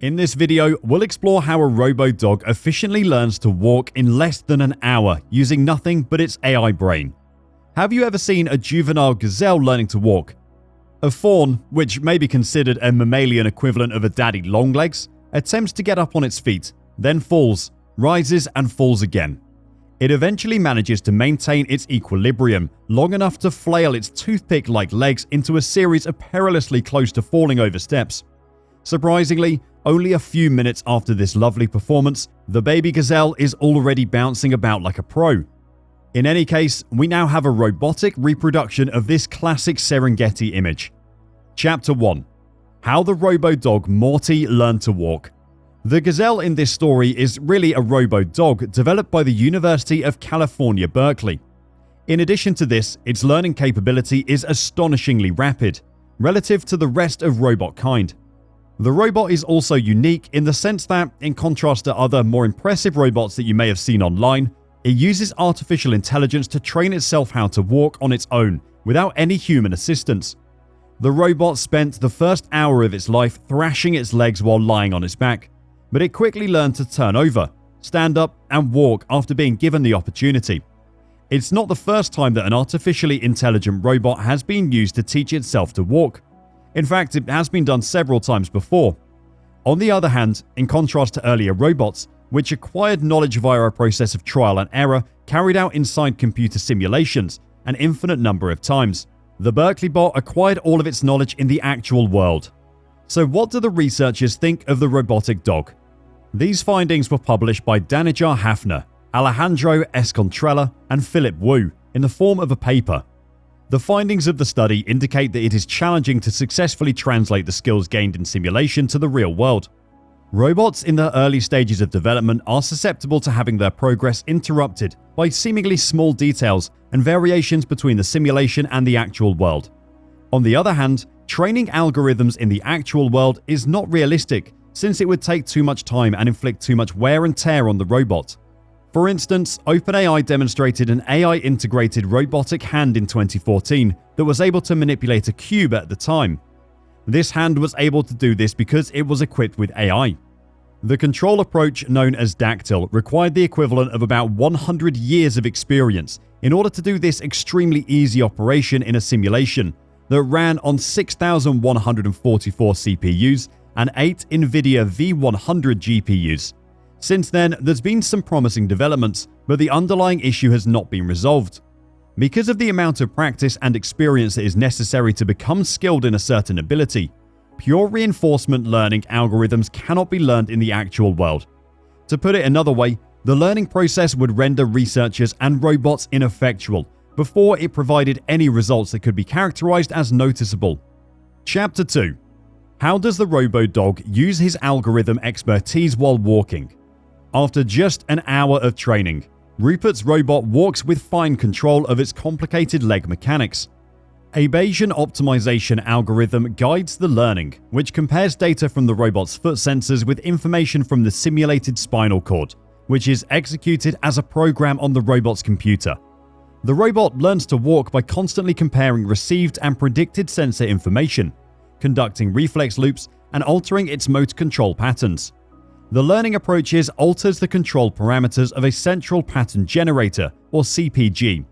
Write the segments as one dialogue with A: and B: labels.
A: In this video, we'll explore how a robo dog efficiently learns to walk in less than an hour using nothing but its AI brain. Have you ever seen a juvenile gazelle learning to walk? A fawn, which may be considered a mammalian equivalent of a daddy longlegs, attempts to get up on its feet, then falls, rises and falls again. It eventually manages to maintain its equilibrium long enough to flail its toothpick-like legs into a series of perilously close to falling over steps. Surprisingly, only a few minutes after this lovely performance, the baby gazelle is already bouncing about like a pro. In any case, we now have a robotic reproduction of this classic Serengeti image. Chapter 1. How the Robo Dog Morti Learned to Walk. The gazelle in this story is really a robo dog developed by the University of California, Berkeley. In addition to this, its learning capability is astonishingly rapid, relative to the rest of robot kind. The robot is also unique in the sense that, in contrast to other more impressive robots that you may have seen online, it uses artificial intelligence to train itself how to walk on its own, without any human assistance. The robot spent the first hour of its life thrashing its legs while lying on its back, but it quickly learned to turn over, stand up, and walk after being given the opportunity. It's not the first time that an artificially intelligent robot has been used to teach itself to walk. In fact, it has been done several times before. On the other hand, in contrast to earlier robots, which acquired knowledge via a process of trial and error carried out inside computer simulations an infinite number of times, the Berkeley bot acquired all of its knowledge in the actual world. So what do the researchers think of the robotic dog? These findings were published by Danijar Hafner, Alejandro Escontrella, and Philip Wu in the form of a paper. The findings of the study indicate that it is challenging to successfully translate the skills gained in simulation to the real world. Robots in their early stages of development are susceptible to having their progress interrupted by seemingly small details and variations between the simulation and the actual world. On the other hand, training algorithms in the actual world is not realistic, since it would take too much time and inflict too much wear and tear on the robot. For instance, OpenAI demonstrated an AI-integrated robotic hand in 2014 that was able to manipulate a cube at the time. This hand was able to do this because it was equipped with AI. The control approach, known as dactyl, required the equivalent of about 100 years of experience in order to do this extremely easy operation in a simulation that ran on 6,144 CPUs and 8 NVIDIA V100 GPUs. Since then, there's been some promising developments, but the underlying issue has not been resolved. Because of the amount of practice and experience that is necessary to become skilled in a certain ability, pure reinforcement learning algorithms cannot be learned in the actual world. To put it another way, the learning process would render researchers and robots ineffectual before it provided any results that could be characterized as noticeable. Chapter 2. How does the robo dog use his algorithm expertise while walking? After just an hour of training, Rupert's robot walks with fine control of its complicated leg mechanics. A Bayesian optimization algorithm guides the learning, which compares data from the robot's foot sensors with information from the simulated spinal cord, which is executed as a program on the robot's computer. The robot learns to walk by constantly comparing received and predicted sensor information, conducting reflex loops, and altering its motor control patterns. The learning approaches alters the control parameters of a central pattern generator, or CPG.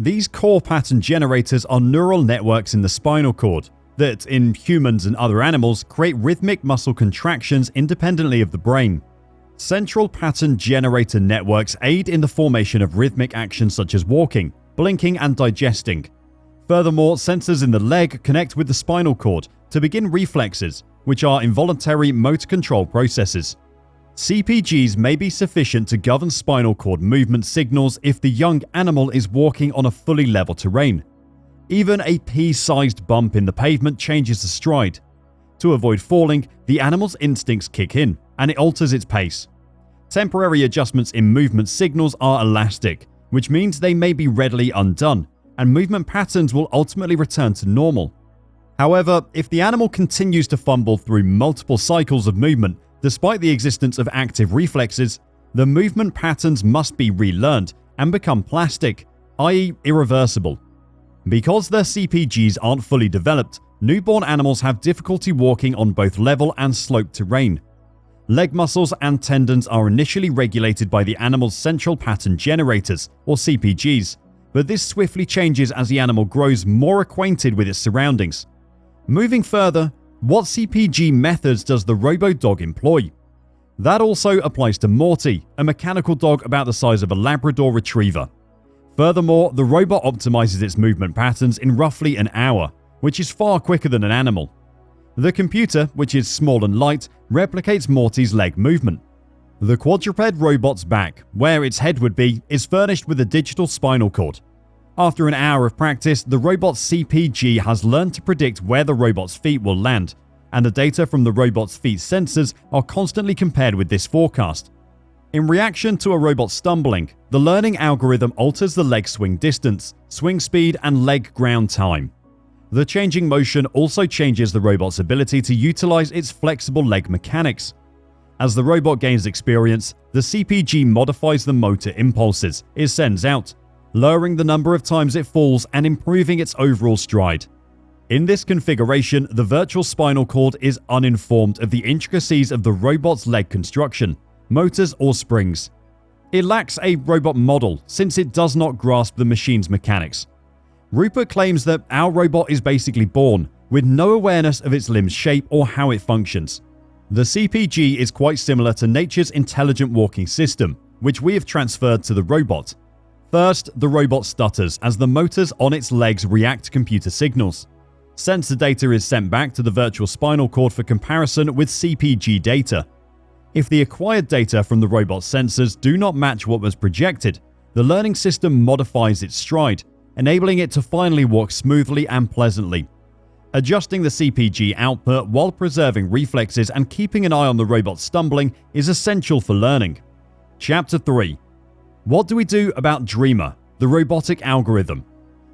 A: These core pattern generators are neural networks in the spinal cord that, in humans and other animals, create rhythmic muscle contractions independently of the brain. Central pattern generator networks aid in the formation of rhythmic actions such as walking, blinking, and digesting. Furthermore, sensors in the leg connect with the spinal cord to begin reflexes, which are involuntary motor control processes. CPGs may be sufficient to govern spinal cord movement signals if the young animal is walking on a fully level terrain. Even a pea-sized bump in the pavement changes the stride. To avoid falling, the animal's instincts kick in, and it alters its pace. Temporary adjustments in movement signals are elastic, which means they may be readily undone, and movement patterns will ultimately return to normal. However, if the animal continues to fumble through multiple cycles of movement, despite the existence of active reflexes, the movement patterns must be relearned and become plastic, i.e. irreversible. Because their CPGs aren't fully developed, newborn animals have difficulty walking on both level and sloped terrain. Leg muscles and tendons are initially regulated by the animal's central pattern generators, or CPGs, but this swiftly changes as the animal grows more acquainted with its surroundings. Moving further, what CPG methods does the Robo Dog employ? That also applies to Morti, a mechanical dog about the size of a Labrador Retriever. Furthermore, the robot optimizes its movement patterns in roughly an hour, which is far quicker than an animal. The computer, which is small and light, replicates Morti's leg movement. The quadruped robot's back, where its head would be, is furnished with a digital spinal cord. After an hour of practice, the robot's CPG has learned to predict where the robot's feet will land, and the data from the robot's feet sensors are constantly compared with this forecast. In reaction to a robot stumbling, the learning algorithm alters the leg swing distance, swing speed, and leg ground time. The changing motion also changes the robot's ability to utilize its flexible leg mechanics. As the robot gains experience, the CPG modifies the motor impulses it sends out, lowering the number of times it falls and improving its overall stride. In this configuration, the virtual spinal cord is uninformed of the intricacies of the robot's leg construction, motors, or springs. It lacks a robot model since it does not grasp the machine's mechanics. Rupert claims that our robot is basically born with no awareness of its limb's shape or how it functions. The CPG is quite similar to nature's intelligent walking system, which we have transferred to the robot. First, the robot stutters as the motors on its legs react to computer signals. Sensor data is sent back to the virtual spinal cord for comparison with CPG data. If the acquired data from the robot's sensors do not match what was projected, the learning system modifies its stride, enabling it to finally walk smoothly and pleasantly. Adjusting the CPG output while preserving reflexes and keeping an eye on the robot stumbling is essential for learning. Chapter 3. What do we do about Dreamer, the robotic algorithm?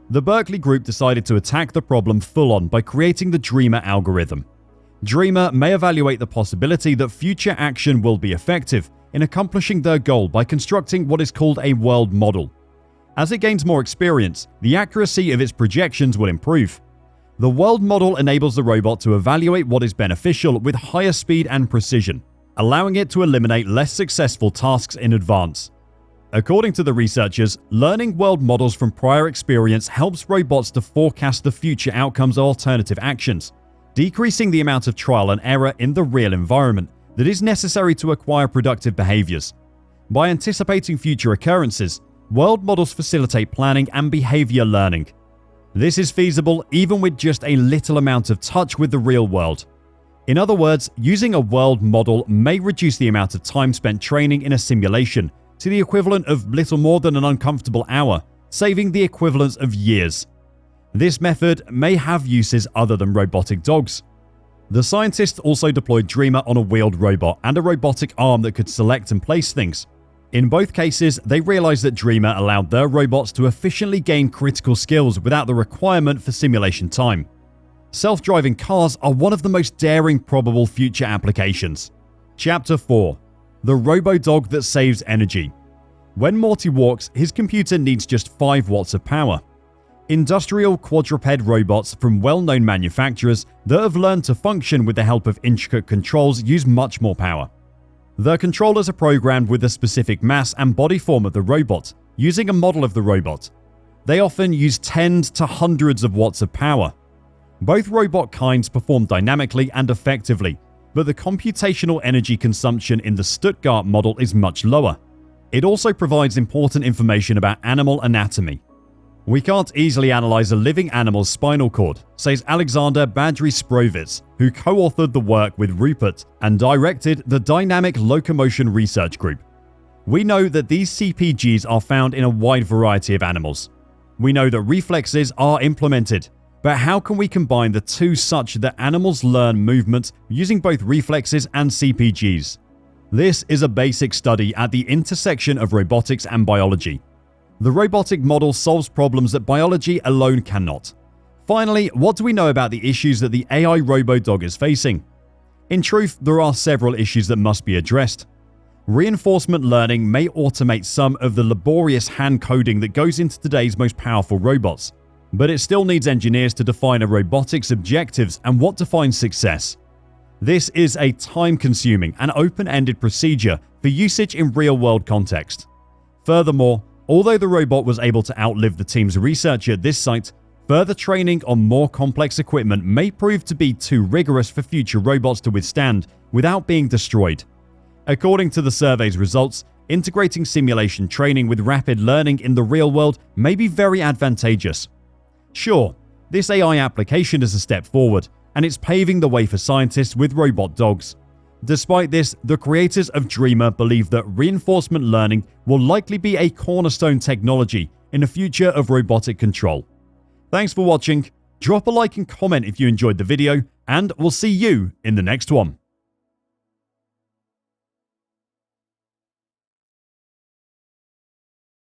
A: The Berkeley group decided to attack the problem full-on by creating the Dreamer algorithm. Dreamer may evaluate the possibility that future action will be effective in accomplishing their goal by constructing what is called a world model. As it gains more experience, the accuracy of its projections will improve. The world model enables the robot to evaluate what is beneficial with higher speed and precision, allowing it to eliminate less successful tasks in advance. According to the researchers, learning world models from prior experience helps robots to forecast the future outcomes of alternative actions, decreasing the amount of trial and error in the real environment that is necessary to acquire productive behaviors. By anticipating future occurrences, world models facilitate planning and behavior learning. This is feasible even with just a little amount of touch with the real world. In other words, using a world model may reduce the amount of time spent training in a simulation to the equivalent of little more than an uncomfortable hour, saving the equivalent of years. This method may have uses other than robotic dogs. The scientists also deployed Dreamer on a wheeled robot and a robotic arm that could select and place things. In both cases, they realized that Dreamer allowed their robots to efficiently gain critical skills without the requirement for simulation time. Self-driving cars are one of the most daring probable future applications. Chapter 4. The Robo Dog that saves energy. When Morti walks, his computer needs just 5 watts of power. Industrial quadruped robots from well-known manufacturers that have learned to function with the help of intricate controls use much more power. The controllers are programmed with the specific mass and body form of the robot, using a model of the robot. They often use tens to hundreds of watts of power. Both robot kinds perform dynamically and effectively, but the computational energy consumption in the Stuttgart model is much lower. It also provides important information about animal anatomy. We can't easily analyze a living animal's spinal cord, says Alexander Badri-Sprovitz, who co-authored the work with Rupert and directed the Dynamic Locomotion Research Group. We know that these CPGs are found in a wide variety of animals. We know that reflexes are implemented, but how can we combine the two such that animals learn movement using both reflexes and CPGs? This is a basic study at the intersection of robotics and biology. The robotic model solves problems that biology alone cannot. Finally, what do we know about the issues that the AI Robo Dog is facing? In truth, there are several issues that must be addressed. Reinforcement learning may automate some of the laborious hand coding that goes into today's most powerful robots, but it still needs engineers to define a robotic's objectives and what defines success. This is a time-consuming and open-ended procedure for usage in real-world context. Furthermore, although the robot was able to outlive the team's research at this site, further training on more complex equipment may prove to be too rigorous for future robots to withstand without being destroyed. According to the survey's results, integrating simulation training with rapid learning in the real world may be very advantageous. Sure, this AI application is a step forward, and it's paving the way for scientists with robot dogs. Despite this, the creators of Dreamer believe that reinforcement learning will likely be a cornerstone technology in the future of robotic control. Thanks for watching. Drop a like and comment if you enjoyed the video, and we'll see you in the next one.